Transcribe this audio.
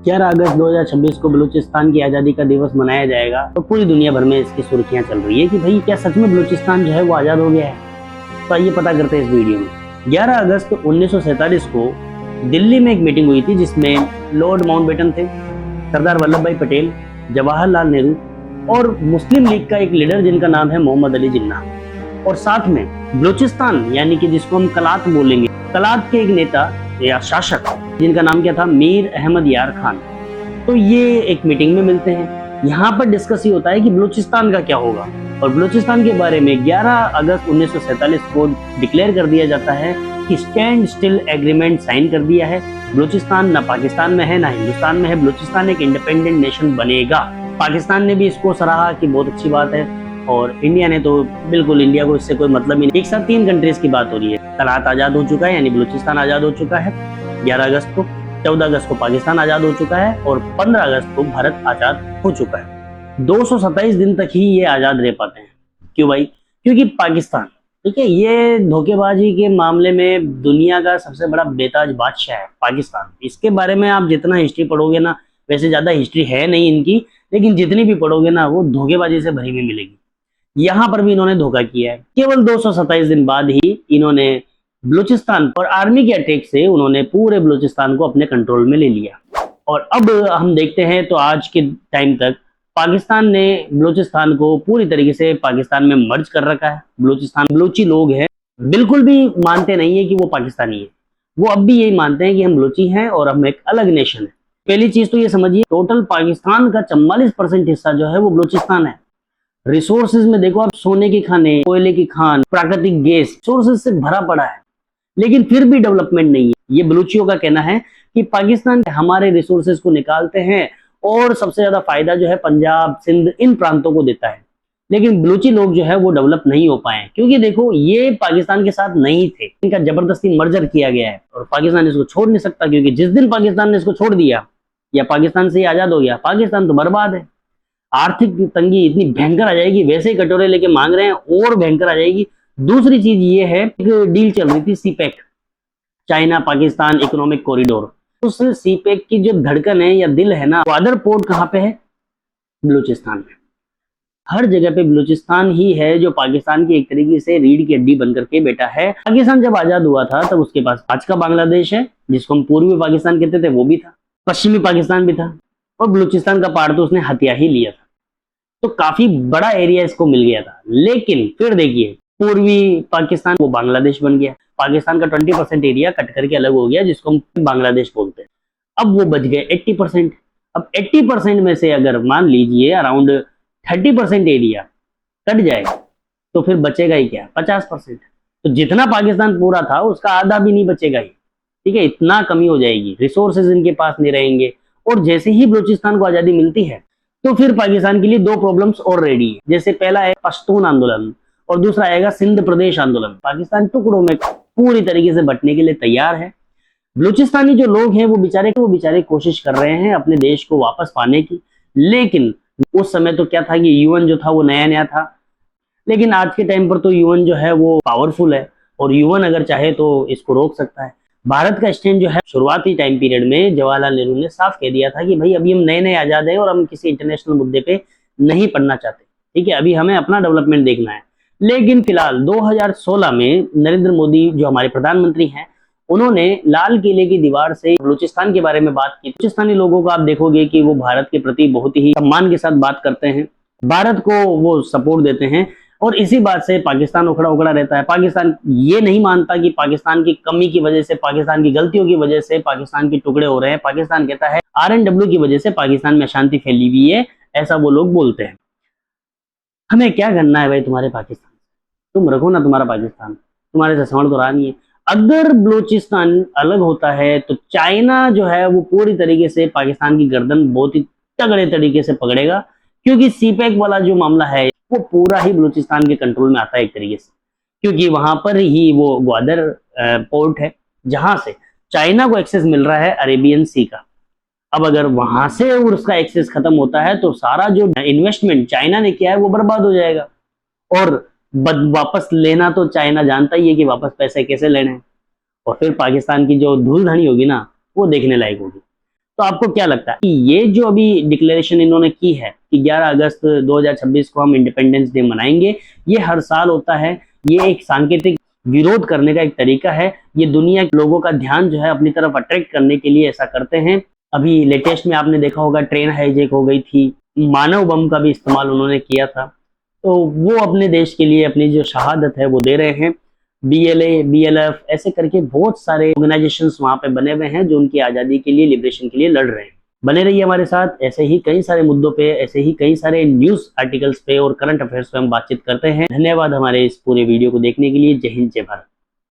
11 अगस्त 2026 को बलूचिस्तान की आज़ादी का दिवस मनाया जाएगा तो पूरी दुनिया भर में इसकी सुर्खियां चल रही है कि भाई क्या सच में बलूचिस्तान जो है वो आज़ाद हो गया है। तो आइए पता करते हैं इस वीडियो में। 11 अगस्त 1947 को दिल्ली में एक मीटिंग हुई थी जिसमें लॉर्ड माउंटबेटन थे, सरदार वल्लभ भाई पटेल, जवाहरलाल नेहरू और मुस्लिम लीग का एक लीडर जिनका नाम है मोहम्मद अली जिन्ना, और साथ में बलूचिस्तान यानी कि जिसको हम कलात बोलेंगे, कलात के एक नेता या शासक जिनका नाम क्या था, मीर अहमद यार खान। तो ये एक मीटिंग में मिलते हैं। यहाँ पर डिस्कस ही होता है कि बलूचिस्तान का क्या होगा, और बलूचिस्तान के बारे में 11 अगस्त 1947 को डिक्लेयर कर दिया जाता है कि स्टैंड स्टिल एग्रीमेंट साइन कर दिया है। बलूचिस्तान ना पाकिस्तान में है ना हिंदुस्तान में है, बलूचिस्तान एक इंडिपेंडेंट नेशन बनेगा। पाकिस्तान ने भी इसको सराहा कि बहुत अच्छी बात है, और इंडिया ने तो बिल्कुल, इंडिया को इससे कोई मतलब ही नहीं। एक साथ 3 कंट्रीज की बात हो रही है। कलात आजाद हो चुका है यानी बलूचिस्तान आजाद हो चुका है 11 अगस्त को, 14 अगस्त को पाकिस्तान आजाद हो चुका है और 15 अगस्त को भारत आजाद हो चुका है। 227 दिन तक ही ये आजाद रह पाते हैं। क्यों भाई? क्योंकि पाकिस्तान, ठीक है, ये धोखेबाजी के मामले में दुनिया का सबसे बड़ा बेताज बादशाह है पाकिस्तान। इसके बारे में आप जितना हिस्ट्री पढ़ोगे ना, वैसे ज्यादा हिस्ट्री है नहीं इनकी, लेकिन जितनी भी पढ़ोगे ना वो धोखेबाजी से भरी हुई मिलेगी। यहाँ पर भी इन्होंने धोखा किया है। केवल 227 दिन बाद ही इन्होंने बलूचिस्तान और आर्मी के अटैक से उन्होंने पूरे बलूचिस्तान को अपने कंट्रोल में ले लिया। और अब हम देखते हैं तो आज के टाइम तक पाकिस्तान ने बलूचिस्तान को पूरी तरीके से पाकिस्तान में मर्ज कर रखा है। बलूचिस्तान, बलूची लोग हैं, बिल्कुल भी मानते नहीं है कि वो पाकिस्तानी है। वो अब भी यही मानते हैं कि हम बलूची हैं और हम एक अलग नेशन है। पहली चीज तो ये समझिए, टोटल पाकिस्तान का 44% हिस्सा जो है वो बलूचिस्तान है। रिसोर्सेज में देखो आप, सोने की खाने, कोयले की खान, प्राकृतिक गैस, रिसोर्सेज से भरा पड़ा है, लेकिन फिर भी डेवलपमेंट नहीं है। ये बलूचियों का कहना है कि पाकिस्तान हमारे रिसोर्सेज को निकालते हैं और सबसे ज्यादा फायदा जो है पंजाब, सिंध, इन प्रांतों को देता है, लेकिन बलूची लोग जो है वो डेवलप नहीं हो पाए क्योंकि देखो ये पाकिस्तान के साथ नहीं थे। इनका जबरदस्ती मर्जर किया गया है और पाकिस्तान इसको छोड़ नहीं सकता, क्योंकि जिस दिन पाकिस्तान ने इसको छोड़ दिया या पाकिस्तान से आजाद हो गया, पाकिस्तान तो बर्बाद है। आर्थिक तंगी इतनी भयंकर आ जाएगी, वैसे ही कटोरे लेके मांग रहे हैं, और भयंकर आ जाएगी। दूसरी चीज ये है, एक डील चल रही थी CPEC, China Pakistan economic corridor. उस सीपेक की जो धड़कन है या दिल है ना, ग्वादर पोर्ट कहाँ पे है? बलूचिस्तान में। हर जगह पे बलूचिस्तान ही है जो पाकिस्तान की एक तरीके से रीढ़ की हड्डी बनकर के बैठा है। पाकिस्तान जब आजाद हुआ था तब उसके पास आज का बांग्लादेश है, जिसको हम पूर्वी पाकिस्तान कहते थे, वो भी था, पश्चिमी पाकिस्तान भी था, और बलूचिस्तान का पार्ट तो उसने हत्या ही लिया था। तो काफी बड़ा एरिया इसको मिल गया था। लेकिन फिर देखिए, पूर्वी पाकिस्तान वो बांग्लादेश बन गया। पाकिस्तान का 20% एरिया कट करके अलग हो गया, जिसको हम बांग्लादेश बोलते हैं। अब वो बच गए 80%। अब 80% में से अगर मान लीजिए अराउंड 30% एरिया कट जाए तो फिर बचेगा ही क्या? 50%। तो जितना पाकिस्तान पूरा था उसका आधा भी नहीं बचेगा ही, ठीक है, इतना कमी हो जाएगी। रिसोर्सेज इनके पास नहीं रहेंगे। और जैसे ही बलूचिस्तान को आजादी मिलती है तो फिर पाकिस्तान के लिए 2 प्रॉब्लम्स और रेडी है। जैसे पहला है पश्तून आंदोलन और दूसरा आएगा सिंध प्रदेश आंदोलन। पाकिस्तान टुकड़ों में पूरी तरीके से बंटने के लिए तैयार है। बलूचिस्तानी जो लोग हैं वो बेचारे कोशिश कर रहे हैं अपने देश को वापस पाने की। लेकिन उस समय तो क्या था कि यूएन जो था वो नया नया था, लेकिन आज के टाइम पर तो यूएन जो है वो पावरफुल है और यूएन अगर चाहे तो इसको रोक सकता है। भारत का स्टैंड जो है, शुरुआती टाइम पीरियड में जवाहरलाल नेहरू ने साफ कह दिया था कि भाई अभी हम नए नए आजाद हैं और हम किसी इंटरनेशनल मुद्दे पे नहीं पढ़ना चाहते, ठीक है, अभी हमें अपना डेवलपमेंट देखना है। लेकिन फिलहाल 2016 में नरेंद्र मोदी जो हमारे प्रधानमंत्री हैं, उन्होंने लाल किले की दीवार से बलूचिस्तान के बारे में बात की। बलूचिस्तानी लोगों को आप देखोगे कि वो भारत के प्रति बहुत ही सम्मान के साथ बात करते हैं, भारत को वो सपोर्ट देते हैं, और इसी बात से पाकिस्तान उखड़ा उखड़ा रहता है। पाकिस्तान ये नहीं मानता कि पाकिस्तान की कमी की वजह से, पाकिस्तान की गलतियों की वजह से पाकिस्तान के टुकड़े हो रहे हैं। पाकिस्तान कहता है RNW की वजह से पाकिस्तान में अशांति फैली हुई है, ऐसा वो लोग बोलते हैं। हमें क्या करना है भाई तुम्हारे पाकिस्तान? तुम रखो ना तुम्हारा पाकिस्तान, तुम्हारे से संभल तो रहा नहीं है। अगर बलूचिस्तान अलग होता है तो चाइना जो है वो पूरी तरीके से पाकिस्तान की गर्दन बहुत ही तगड़े तरीके से पकड़ेगा, क्योंकि सीपेक वाला जो मामला है वो पूरा ही बलूचिस्तान के कंट्रोल में आता है एक तरीके से, क्योंकि वहां पर ही वो ग्वादर पोर्ट है जहां से चाइना को एक्सेस मिल रहा है अरेबियन सी का। अब अगर वहां से उसका एक्सेस खत्म होता है तो सारा जो इन्वेस्टमेंट चाइना ने किया है वो बर्बाद हो जाएगा, और वापस लेना तो चाइना जानता ही है कि वापस पैसे कैसे लेने हैं, और फिर पाकिस्तान की जो धूल धनी होगी ना वो देखने लायक होगी। तो आपको क्या लगता है कि ये जो अभी डिक्लेरेशन इन्होंने की है कि 11 अगस्त 2026 को हम इंडिपेंडेंस डे मनाएंगे, ये हर साल होता है, ये एक सांकेतिक विरोध करने का एक तरीका है, ये दुनिया के लोगों का ध्यान जो है अपनी तरफ अट्रैक्ट करने के लिए ऐसा करते हैं। अभी लेटेस्ट में आपने देखा होगा ट्रेन हाईजैक हो गई थी, मानव बम का भी इस्तेमाल उन्होंने किया था, तो वो अपने देश के लिए अपनी जो शहादत है वो दे रहे हैं। BLA, BLF ऐसे करके बहुत सारे ऑर्गेनाइजेशंस वहां पे बने हुए हैं जो उनकी आज़ादी के लिए, लिबरेशन के लिए लड़ रहे हैं। बने रहिए हमारे साथ, ऐसे ही कई सारे मुद्दों पे, ऐसे ही कई सारे न्यूज़ आर्टिकल्स पे और करंट अफेयर्स पे हम बातचीत करते हैं। धन्यवाद हमारे इस पूरे वीडियो को देखने के लिए। जय हिंद, जय भारत।